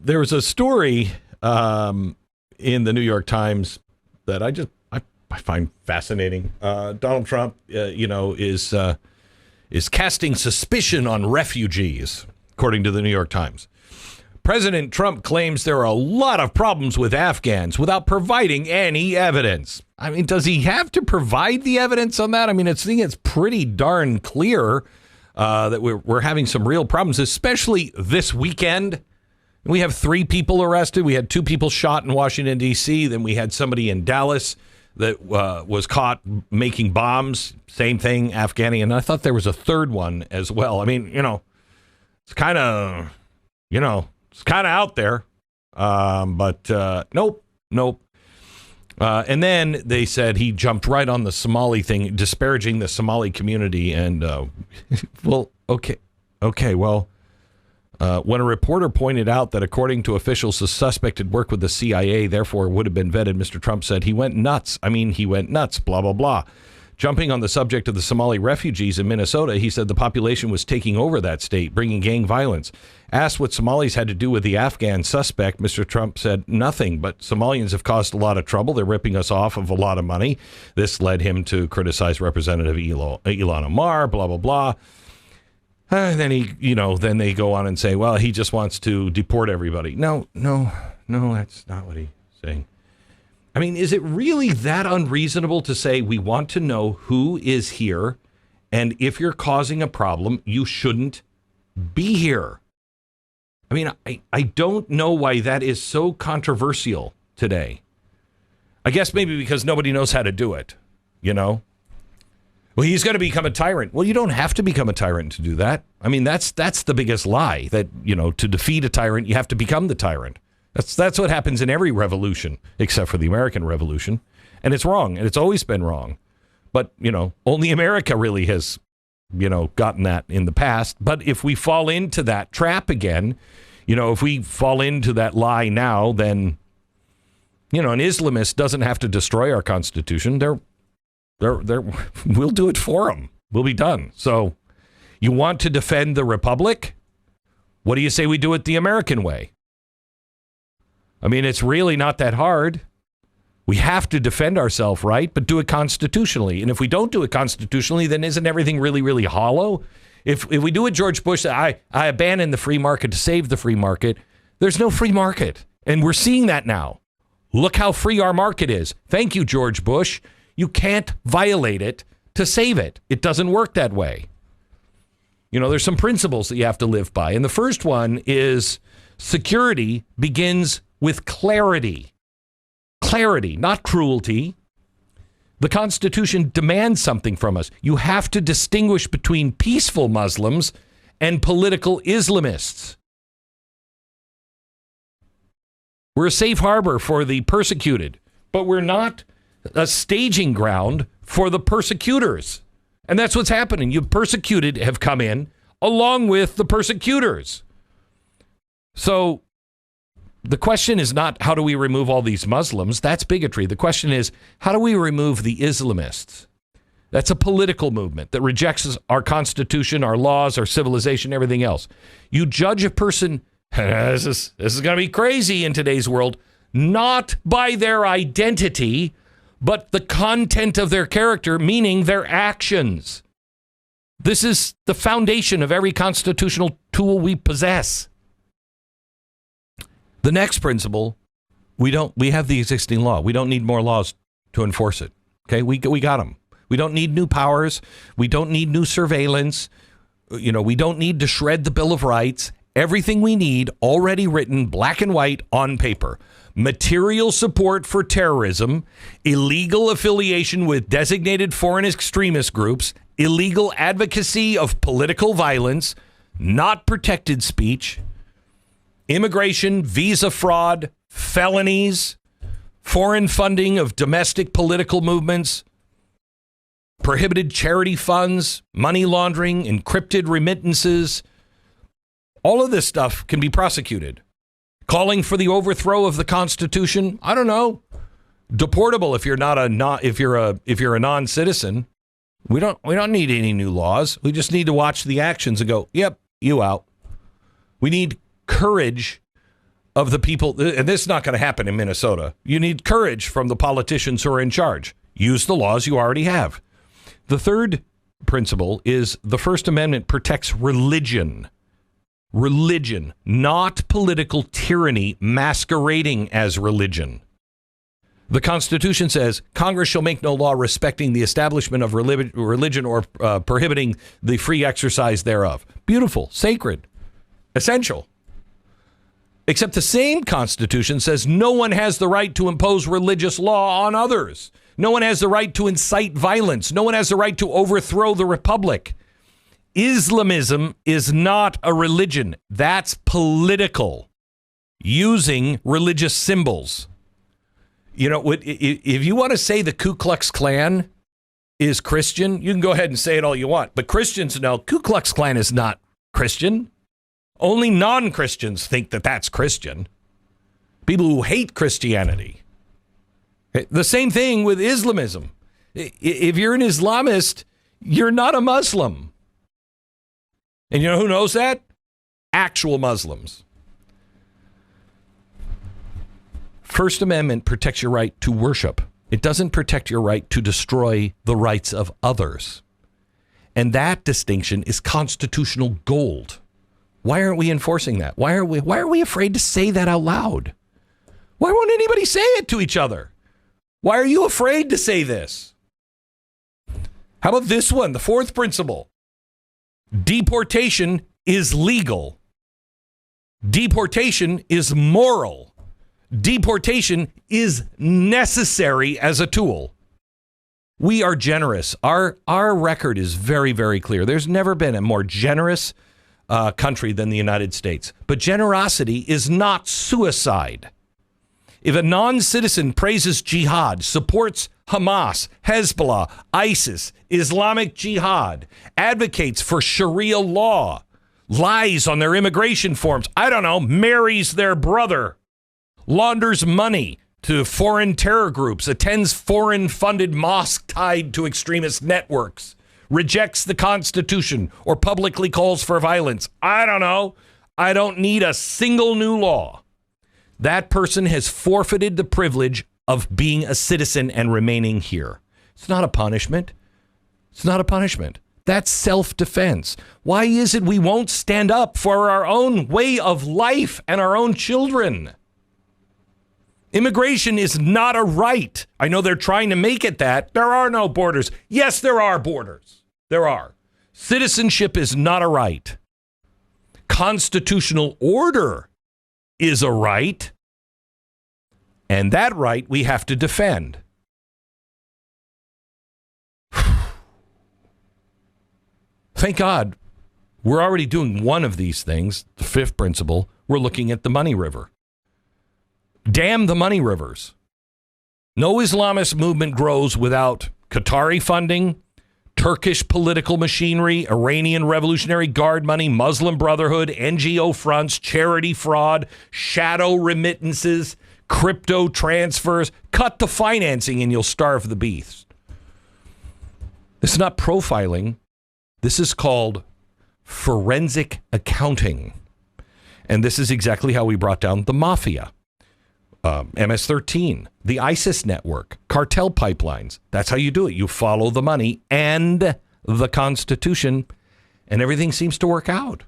there was a story in the New York Times that I find fascinating. Donald Trump, is casting suspicion on refugees, according to the New York Times. President Trump claims there are a lot of problems with Afghans without providing any evidence. I mean, does he have to provide the evidence on that? I mean, I think it's pretty darn clear that we're having some real problems, especially this weekend. We have 3 people arrested. We had 2 people shot in Washington, D.C. Then we had somebody in Dallas that was caught making bombs. Same thing, Afghani. And I thought there was a 3rd one as well. I mean, it's kind of, it's kind of out there. But nope. And then they said he jumped right on the Somali thing, disparaging the Somali community. And, well, okay. Well, when a reporter pointed out that according to officials, the suspect had worked with the CIA, therefore would have been vetted, Mr. Trump said he went nuts. He went nuts, blah, blah, blah. Jumping on the subject of the Somali refugees in Minnesota, he said the population was taking over that state, bringing gang violence. Asked what Somalis had to do with the Afghan suspect, Mr. Trump said nothing, but Somalians have caused a lot of trouble. They're ripping us off of a lot of money. This led him to criticize Representative Elon Omar, blah, blah, blah. And then then they go on and say, well, he just wants to deport everybody. No, that's not what he's saying. I mean, is it really that unreasonable to say we want to know who is here, and if you're causing a problem, you shouldn't be here? I mean, I don't know why that is so controversial today. I guess maybe because nobody knows how to do it, Well, he's going to become a tyrant. Well, you don't have to become a tyrant to do that. I mean, that's the biggest lie, that, to defeat a tyrant, you have to become the tyrant. That's what happens in every revolution, except for the American Revolution. And it's wrong, and it's always been wrong. But, only America really has, gotten that in the past. But if we fall into that trap again, if we fall into that lie now, then, an Islamist doesn't have to destroy our Constitution. We'll do it for them. We'll be done. So you want to defend the Republic? What do you say we do it the American way? I mean, it's really not that hard. We have to defend ourselves, right? But do it constitutionally. And if we don't do it constitutionally, then isn't everything really, really hollow? If we do it, George Bush, I abandon the free market to save the free market. There's no free market. And we're seeing that now. Look how free our market is. Thank you, George Bush. You can't violate it to save it. It doesn't work that way. There's some principles that you have to live by. And the first one is security begins with clarity. Clarity, not cruelty. The Constitution demands something from us. You have to distinguish between peaceful Muslims and political Islamists. We're a safe harbor for the persecuted, but we're not a staging ground for the persecutors. And that's what's happening. You persecuted have come in along with the persecutors. So the question is not how do we remove all these Muslims? That's bigotry. The question is how do we remove the Islamists? That's a political movement that rejects our Constitution, our laws, our civilization, everything else. You judge a person, this is going to be crazy in today's world, not by their identity, but the content of their character, meaning their actions. This is the foundation of every constitutional tool we possess. The next principle, we have the existing law. We don't need more laws to enforce it. Okay, we got them. We don't need new powers. We don't need new surveillance. We don't need to shred the Bill of Rights. Everything we need already written, black and white, on paper. Material support for terrorism, illegal affiliation with designated foreign extremist groups, illegal advocacy of political violence, not protected speech, immigration, visa fraud, felonies, foreign funding of domestic political movements, prohibited charity funds, money laundering, encrypted remittances. All of this stuff can be prosecuted. Calling for the overthrow of the Constitution, I don't know. Deportable if you're a non-citizen. We don't need any new laws. We just need to watch the actions and go, yep, you out. We need courage of the people, and this is not going to happen in Minnesota. You need courage from the politicians who are in charge. Use the laws you already have. The third principle is the First Amendment protects religion. Religion, not political tyranny masquerading as religion. The Constitution says Congress shall make no law respecting the establishment of religion or prohibiting the free exercise thereof. Beautiful, sacred, essential. Except the same Constitution says no one has the right to impose religious law on others. No one has the right to incite violence. No one has the right to overthrow the republic. Islamism is not a religion. That's political. Using religious symbols. You know, if you want to say the Ku Klux Klan is Christian, you can go ahead and say it all you want. But Christians know Ku Klux Klan is not Christian. Only non-Christians think that that's Christian. People who hate Christianity. The same thing with Islamism. If you're an Islamist, you're not a Muslim. And you know who knows that? Actual Muslims. First Amendment protects your right to worship. It doesn't protect your right to destroy the rights of others. And that distinction is constitutional gold. Why aren't we enforcing that? Why are we afraid to say that out loud? Why won't anybody say it to each other? Why are you afraid to say this? How about this one? The fourth principle. Deportation is legal. Deportation is moral. Deportation is necessary as a tool. We are generous. Our record is very, very clear. There's never been a more generous country than the United States. But generosity is not suicide. If a non-citizen praises jihad, supports Hamas, Hezbollah, ISIS, Islamic Jihad, advocates for Sharia law, lies on their immigration forms, marries their brother, launders money to foreign terror groups, attends foreign-funded mosque tied to extremist networks, rejects the Constitution, or publicly calls for violence. I don't need a single new law. That person has forfeited the privilege of being a citizen and remaining here. It's not a punishment. It's not a punishment. That's self-defense. Why is it we won't stand up for our own way of life and our own children? Immigration is not a right. I know they're trying to make it that. There are no borders. Yes, there are borders. There are. Citizenship is not a right. Constitutional order is a right. And that right we have to defend. Thank God we're already doing one of these things. The fifth principle, we're looking at the money river. Damn the money rivers. No Islamist movement grows without Qatari funding, Turkish political machinery, Iranian Revolutionary Guard money, Muslim Brotherhood, NGO fronts, charity fraud, shadow remittances, crypto transfers. Cut the financing and you'll starve the beast. This is not profiling. This is called forensic accounting. And this is exactly how we brought down the mafia. MS-13, the ISIS network, cartel pipelines. That's how you do it. You follow the money and the Constitution, and everything seems to work out.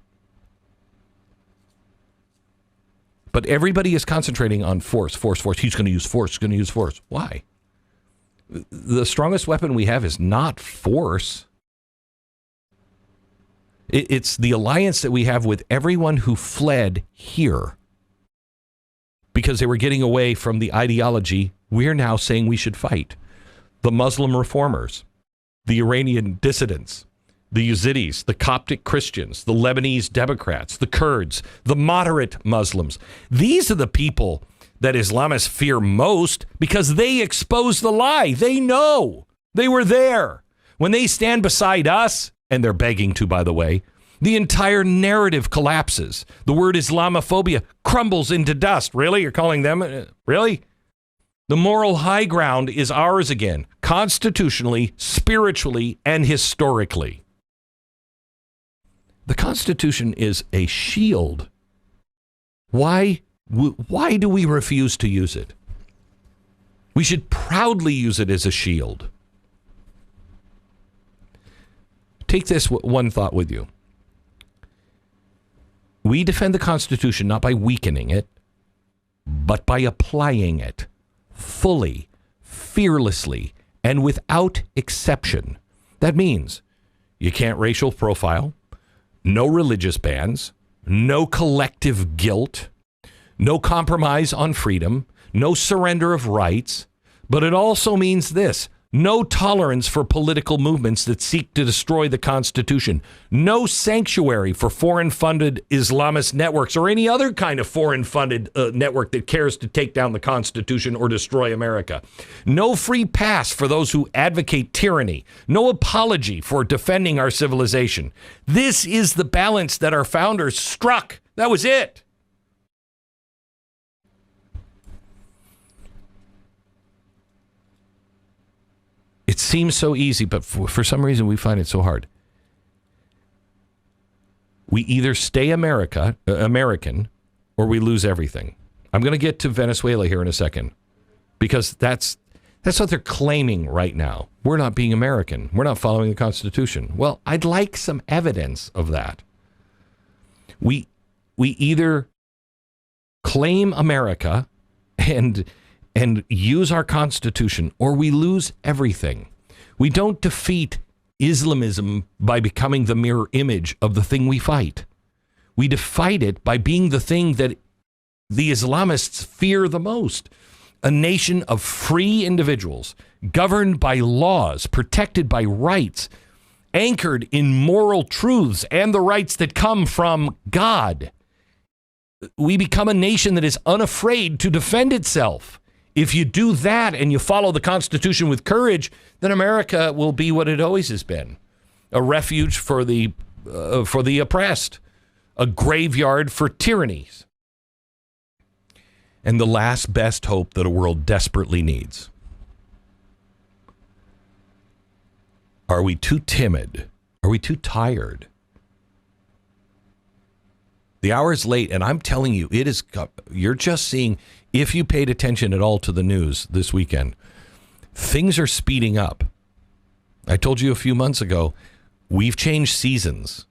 But everybody is concentrating on force. He's going to use force. Why? The strongest weapon we have is not force. It's the alliance that we have with everyone who fled here. Because they were getting away from the ideology we're now saying we should fight. The Muslim reformers, the Iranian dissidents, the Yazidis, the Coptic Christians, the Lebanese Democrats, the Kurds, the moderate Muslims. These are the people that Islamists fear most because they expose the lie. They know. They were there. When they stand beside us, and they're begging to, by the way, the entire narrative collapses. The word Islamophobia crumbles into dust. Really? You're calling them? Really? The moral high ground is ours again, constitutionally, spiritually, and historically. The Constitution is a shield. Why Why do we refuse to use it? We should proudly use it as a shield. Take this one thought with you. We defend the Constitution not by weakening it, but by applying it fully, fearlessly, and without exception. That means you can't racial profile, no religious bans, no collective guilt, no compromise on freedom, no surrender of rights. But it also means this: no tolerance for political movements that seek to destroy the Constitution. No sanctuary for foreign-funded Islamist networks or any other kind of foreign-funded network that cares to take down the Constitution or destroy America. No free pass for those who advocate tyranny. No apology for defending our civilization. This is the balance that our founders struck. That was it. It seems so easy, but for some reason we find it so hard. We either stay American, or we lose everything. I'm going to get to Venezuela here in a second, because that's what they're claiming right now. We're not being American. We're not following the Constitution. Well, I'd like some evidence of that. We either claim America and use our Constitution, or we lose everything. We don't defeat Islamism by becoming the mirror image of the thing we fight. We fight it by being the thing that the Islamists fear the most: a nation of free individuals, governed by laws, protected by rights, anchored in moral truths and the rights that come from God. We become a nation that is unafraid to defend itself. If you do that and you follow the Constitution with courage, then America will be what it always has been: a refuge for the oppressed, a graveyard for tyrannies, and the last best hope that a world desperately needs. Are we too timid? Are we too tired? The hour is late, and I'm telling you, you're just seeing, if you paid attention at all to the news this weekend, things are speeding up. I told you a few months ago, we've changed seasons.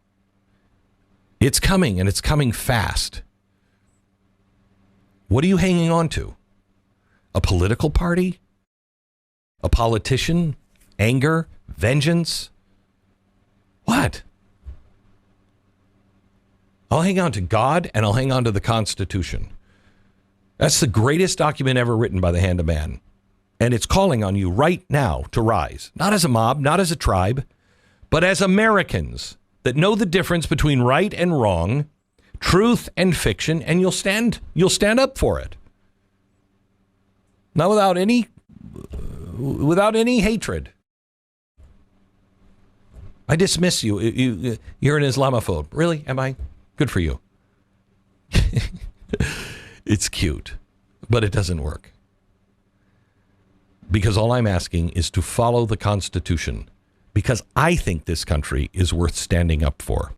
It's coming, and it's coming fast. What are you hanging on to? A political party? A politician? Anger? Vengeance? What? I'll hang on to God, and I'll hang on to the Constitution. That's the greatest document ever written by the hand of man. And it's calling on you right now to rise. Not as a mob, not as a tribe, but as Americans that know the difference between right and wrong, truth and fiction, and you'll stand up for it. Not without any hatred. I dismiss you. You're an Islamophobe. Really? Am I? Good for you. It's cute, but it doesn't work. Because all I'm asking is to follow the Constitution, because I think this country is worth standing up for.